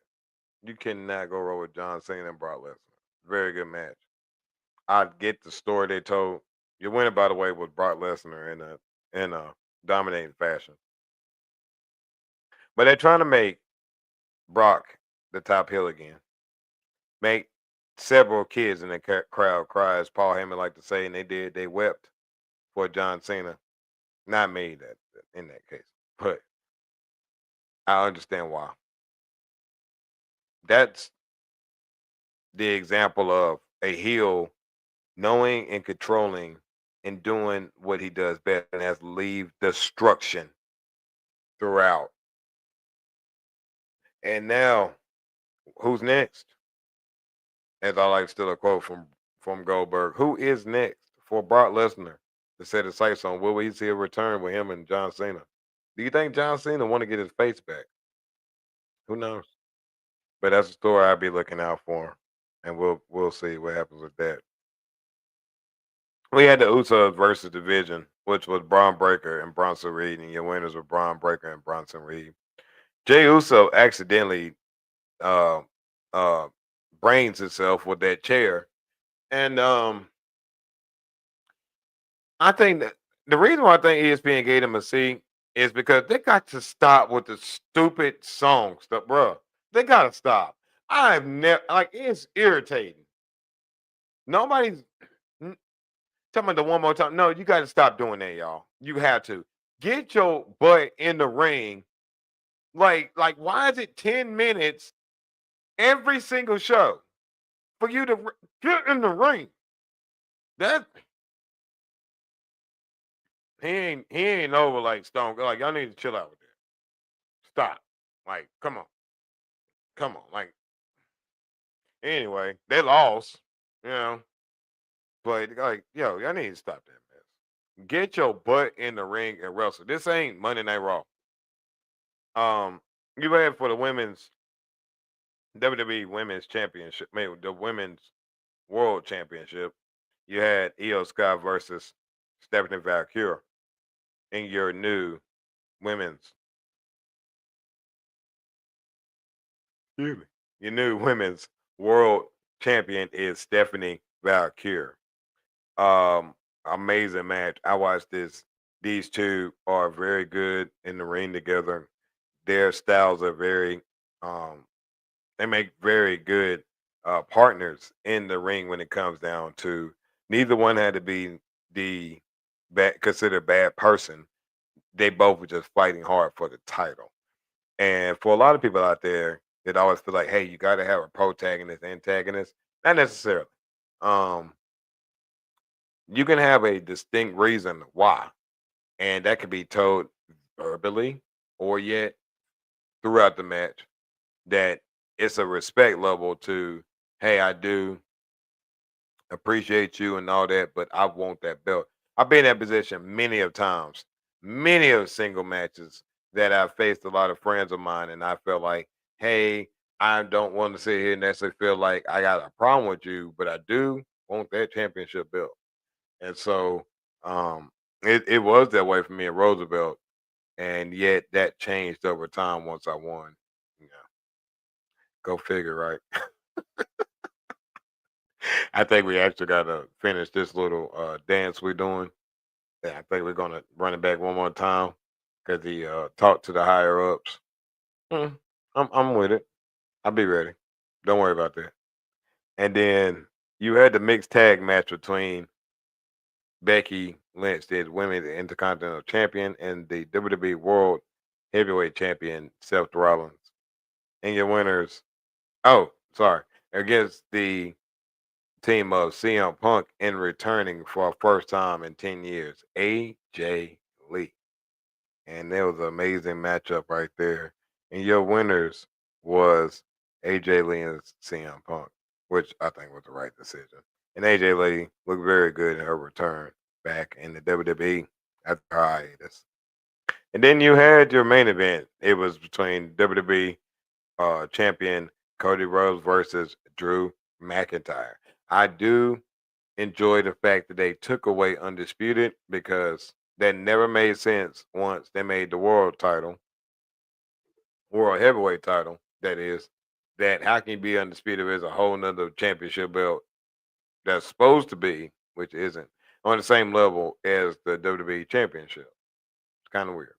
You cannot go wrong with John Cena and Brock Lesnar. Very good match. I get the story they told. Your winner, by the way, was Brock Lesnar in a dominating fashion. But they're trying to make Brock the top heel again. Make several kids in the crowd cry, as Paul Heyman like to say, and they did. They wept for John Cena. Not me that in that case, but I understand why. that's the example of a heel knowing and controlling and doing what he does best, and that's leave destruction throughout. And now, who's next? As I like to steal a quote from Goldberg, who is next for Brock Lesnar to set his sights on? Will we see a return with him and John Cena? Do you think John Cena want to get his face back? Who knows? But that's a story I'll be looking out for, and we'll see what happens with that. We had the Usos versus Division, which was Braun Breaker and Bronson Reed, and your winners were Braun Breaker and Bronson Reed. Jey Uso accidentally uh, uh, brains himself with that chair, and I think that the reason why I think ESPN gave them a C is because they got to stop with the stupid song stuff, bro. They gotta stop. I've never like it's irritating. Nobody's tell me the one more time. No, you got to stop doing that, y'all. You have to get your butt in the ring. Like, why is it 10 minutes every single show for you to get in the ring? That he ain't over like Stone. Like y'all need to chill out with that. Stop. Like, come on. Like, anyway, they lost. You know, but like, yo, y'all need to stop that mess. Get your butt in the ring and wrestle. This ain't Monday Night Raw. You had for the women's WWE Women's Championship, maybe the Women's World Championship. You had Io Sky versus Stephanie Valkyrie in your new women's. Excuse me. Your new women's world champion is Stephanie Valkyrie. Amazing match. I watched this. These two are very good in the ring together. Their styles are very they make very good partners in the ring when it comes down to neither one had to be the considered bad person. They both were just fighting hard for the title. And for a lot of people out there that always feel like, hey, you got to have a protagonist, antagonist. Not necessarily. Um, you can have a distinct reason why, and that can be told verbally or yet throughout the match that it's a respect level to, hey, I do appreciate you and all that, but I want that belt. I've been in that position many of times, many of single matches that I've faced a lot of friends of mine, and I felt like, hey, I don't want to sit here and necessarily feel like I got a problem with you, but I do want that championship belt. And so it was that way for me at Roosevelt, and yet that changed over time once I won. Yeah, go figure, right? I think we actually got to finish this little dance we're doing. Yeah, I think we're gonna run it back one more time because he talked to the higher ups. Mm, I'm with it. I'll be ready. Don't worry about that. And then you had the mixed tag match between Becky Lynch, the Women's Intercontinental Champion, and the WWE World Heavyweight Champion Seth Rollins. And your winners, oh, sorry, against the team of CM Punk and returning for a first time in 10 years, AJ Lee. And that was an amazing matchup right there. And your winners was AJ Lee and CM Punk, which I think was the right decision. And AJ Lee looked very good in her return back in the WWE after her hiatus. And then you had your main event. It was between WWE champion Cody Rhodes versus Drew McIntyre. I do enjoy the fact that they took away Undisputed because that never made sense once they made the world heavyweight title, that is, that how can you be undisputed as a whole nother championship belt that's supposed to be, which isn't, on the same level as the WWE championship. It's kind of weird.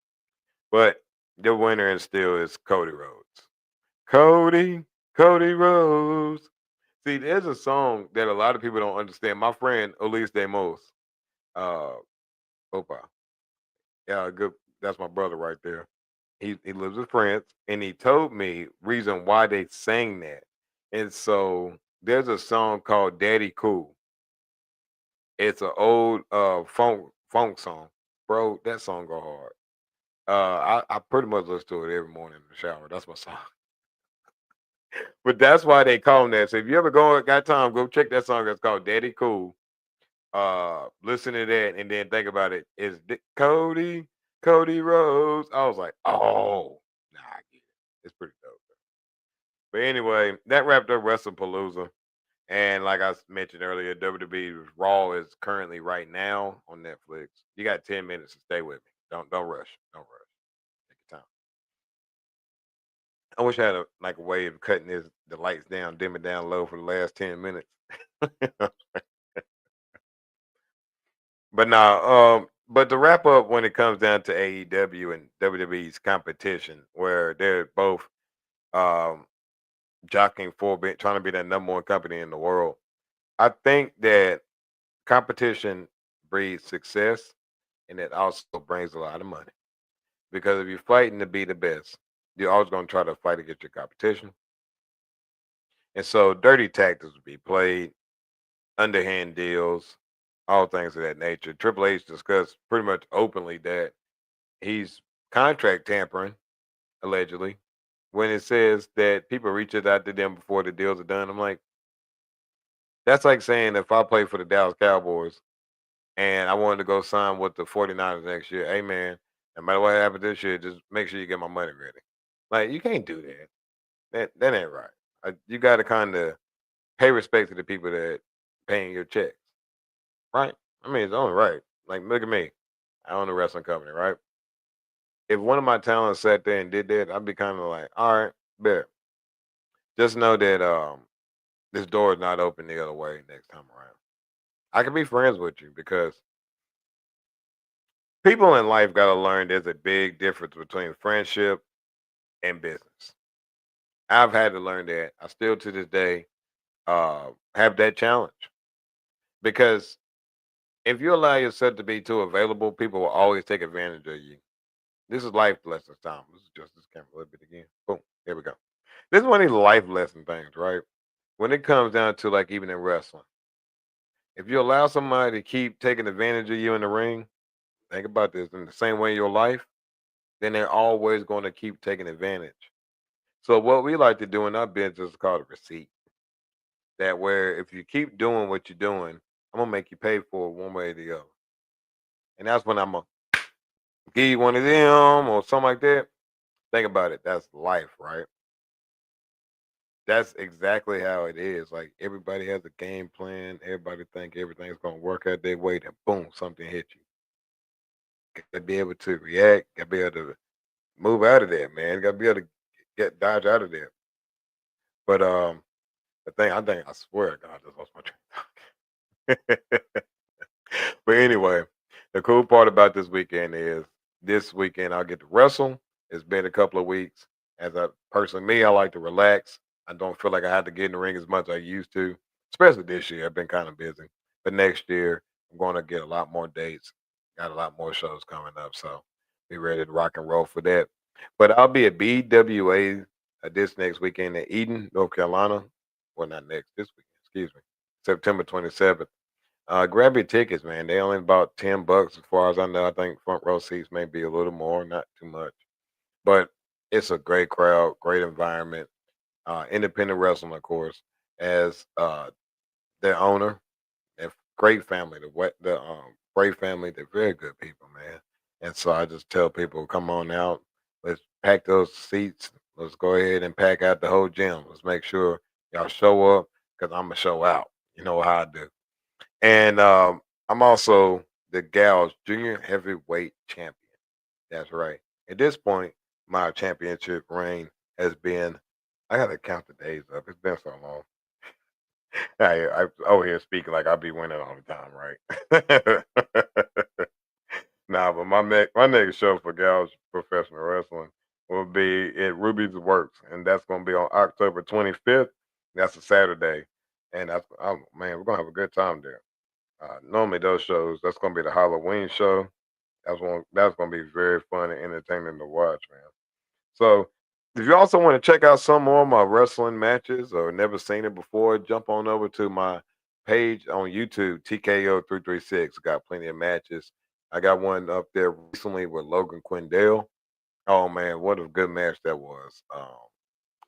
But the winner and still is Cody Rhodes. Cody Rhodes. See, there's a song that a lot of people don't understand. My friend Elise Demos, Opa, yeah, good. That's my brother right there. He lives with friends, and he told me reason why they sang that. And so there's a song called Daddy Cool. It's an old funk song. Bro, that song go hard. I pretty much listen to it every morning in the shower. That's my song. But that's why they call him that. So if you ever got time, go check that song. It's called Daddy Cool. Listen to that and then think about it. It's Cody Rhodes. I was like, oh, nah, I get it. It's pretty dope. But anyway, that wrapped up WrestlePalooza. And like I mentioned earlier, WWE Raw is currently right now on Netflix. You got 10 minutes to stay with me. Don't rush. Don't rush. Take your time. I wish I had a way of cutting the lights down, dim it down low for the last 10 minutes. But now, but to wrap up, when it comes down to AEW and WWE's competition, where they're both jockeying for trying to be that number one company in the world, I think that competition breeds success, and it also brings a lot of money. Because if you're fighting to be the best, you're always going to try to fight against your competition. And so dirty tactics would be played, underhand deals, all things of that nature. Triple H discussed pretty much openly that he's contract tampering, allegedly, when it says that people reaches out to them before the deals are done. I'm like, that's like saying if I play for the Dallas Cowboys and I wanted to go sign with the 49ers next year, hey man, no matter what happens this year, just make sure you get my money ready. Like, you can't do that. That ain't right. You got to kind of pay respect to the people that paying your checks, right? I mean, it's only right. Like, look at me. I own a wrestling company, right? If one of my talents sat there and did that, I'd be kind of like, all right, bet. Just know that this door is not open the other way next time around. I can be friends with you because people in life got to learn there's a big difference between friendship and business. I've had to learn that. I still to this day have that challenge because if you allow yourself to be too available, people will always take advantage of you. This is life lessons time. This is just this camera a little bit again. Boom. Here we go. This is one of these life lesson things, right? When it comes down to like even in wrestling, if you allow somebody to keep taking advantage of you in the ring, think about this in the same way in your life, then they're always going to keep taking advantage. So what we like to do in our business is called a receipt. That where if you keep doing what you're doing, I'm gonna make you pay for it one way or the other. And that's when I'm gonna give you one of them or something like that. Think about it. That's life, right? That's exactly how it is. Like everybody has a game plan. Everybody think everything's gonna work out their way. Then boom, something hit you. Gotta be able to react. Gotta be able to move out of there, man. Gotta be able to get dodge out of there. But I swear, God, I just lost my train of thought. But anyway, the cool part about this weekend is this weekend I'll get to wrestle. It's been a couple of weeks. As a person, me, I like to relax. I don't feel like I have to get in the ring as much as I used to, especially this year. I've been kind of busy. But next year, I'm going to get a lot more dates. Got a lot more shows coming up. So be ready to rock and roll for that. But I'll be at BWA this next weekend in Eden, North Carolina. Well, not next, this weekend, excuse me. September 27th. Grab your tickets, man. They only about $10 as far as I know. I think front row seats may be a little more, not too much. But it's a great crowd, great environment. Independent wrestling, of course, as their owner, and great family. The Bray family, they're very good people, man. And so I just tell people, come on out. Let's pack those seats. Let's go ahead and pack out the whole gym. Let's make sure y'all show up because I'm gonna show out. You know how I do. And I'm also the Gals Junior Heavyweight Champion. That's right. At this point, my championship reign has been, I got to count the days up. It's been so long. I over here speaking like I'll be winning all the time, right? Nah, but my next show for Gals Professional Wrestling will be at Ruby's Works, and that's going to be on October 25th. That's a Saturday, and oh man, we're gonna have a good time there. Normally those shows, that's gonna be the Halloween show. That's gonna be very fun and entertaining to watch, man. So if you also want to check out some more of my wrestling matches or never seen it before, jump on over to my page on YouTube, TKO336. Got plenty of matches. I got one up there recently with Logan Quindale. Oh man, what a good match that was.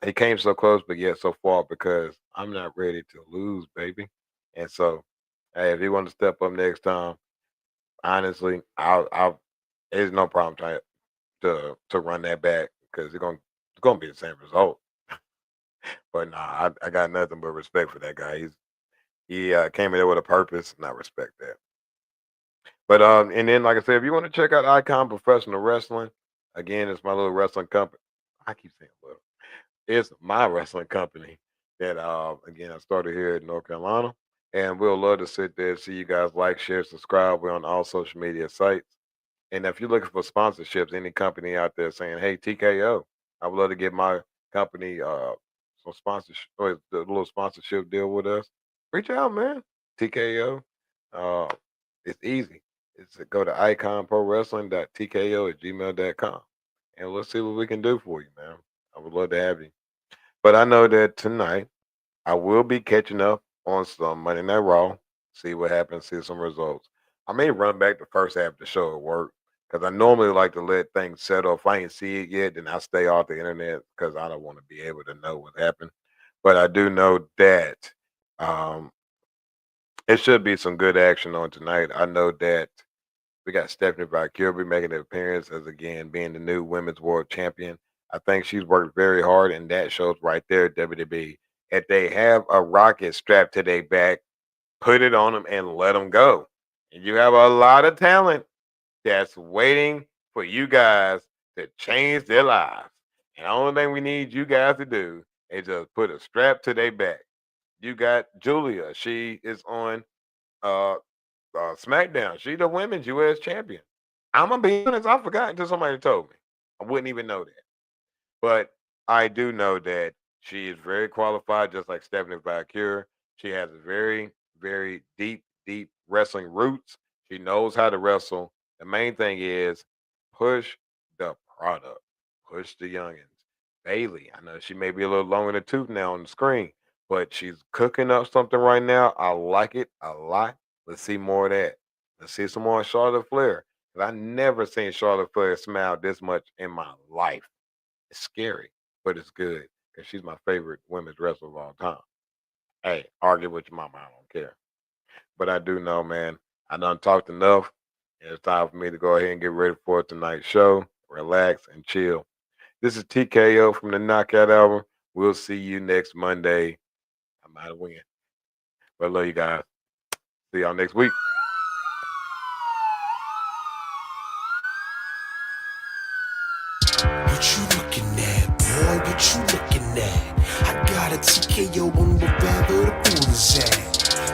He came so close, but yet so far because I'm not ready to lose, baby. And so, hey, if you want to step up next time, honestly, I'll there's no problem trying to run that back because it's gonna be the same result. But nah, I got nothing but respect for that guy. He came in there with a purpose, and I respect that. But and then like I said, if you want to check out Icon Professional Wrestling, again, it's my little wrestling company. I keep saying little. It's my wrestling company that again I started here in North Carolina, and we'll love to sit there, see you guys like, share, subscribe. We're on all social media sites. And if you're looking for sponsorships, any company out there saying, "Hey, TKO, I would love to get my company some sponsorship or the little sponsorship deal with us," reach out, man. TKO. Uh, it's easy. It's go to iconprowrestling.tko@gmail.com and let's see what we can do for you, man. I would love to have you. But I know that tonight I will be catching up on some Monday Night Raw, see what happens, see some results. I may run back the first half of the show at work because I normally like to let things settle. If I ain't see it yet, then I stay off the internet because I don't want to be able to know what happened. But I do know that um, it should be some good action on tonight. I know that we got Stephanie Valkyrie making an appearance as again being the new women's world champion. I think she's worked very hard, and that shows right there, WWE. If they have a rocket strapped to their back, put it on them and let them go. And you have a lot of talent that's waiting for you guys to change their lives. And the only thing we need you guys to do is just put a strap to their back. You got Julia. She is on uh, SmackDown. She's the women's U.S. champion. I'm gonna be honest, I forgot until somebody told me. I wouldn't even know that. But I do know that she is very qualified, just like Stephanie Valkyrie. She has a very, very deep wrestling roots. She knows how to wrestle. The main thing is push the product, push the youngins. Bailey, I know she may be a little long in the tooth now on the screen, but she's cooking up something right now. I like it a lot. Let's see more of that. Let's see some more Charlotte Flair. 'Cause I never seen Charlotte Flair smile this much in my life. It's scary, but it's good because she's my favorite women's wrestler of all time. Hey, argue with your mama, I don't care. But I do know, man, I done talked enough. And it's time for me to go ahead and get ready for tonight's show. Relax and chill. This is TKO from the Knockout album. We'll see you next Monday. I'm out of win. But I love you guys. See y'all next week. What you looking at, boy? What you looking at? I got a TKO on the back of the pool is at.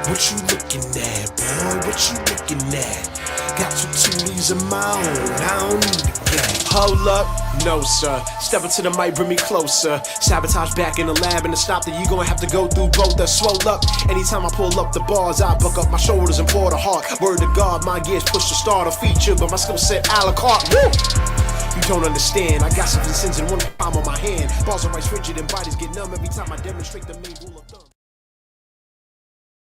What you looking at, boy? What you looking at? Got two Tulies of my own, I don't need a gang. Hold up, no sir. Step into the mic, bring me closer. Sabotage back in the lab, and to stop that you gonna have to go through both. That swole up. Anytime I pull up the bars, I buck up my shoulders and pour the heart. Word to God, my gears push to start a feature, but my skill set a la carte. Woo! You don't understand. I got something sins in one palm on my hand. Balls are right rigid and bodies get numb every time I demonstrate the main rule of thumb.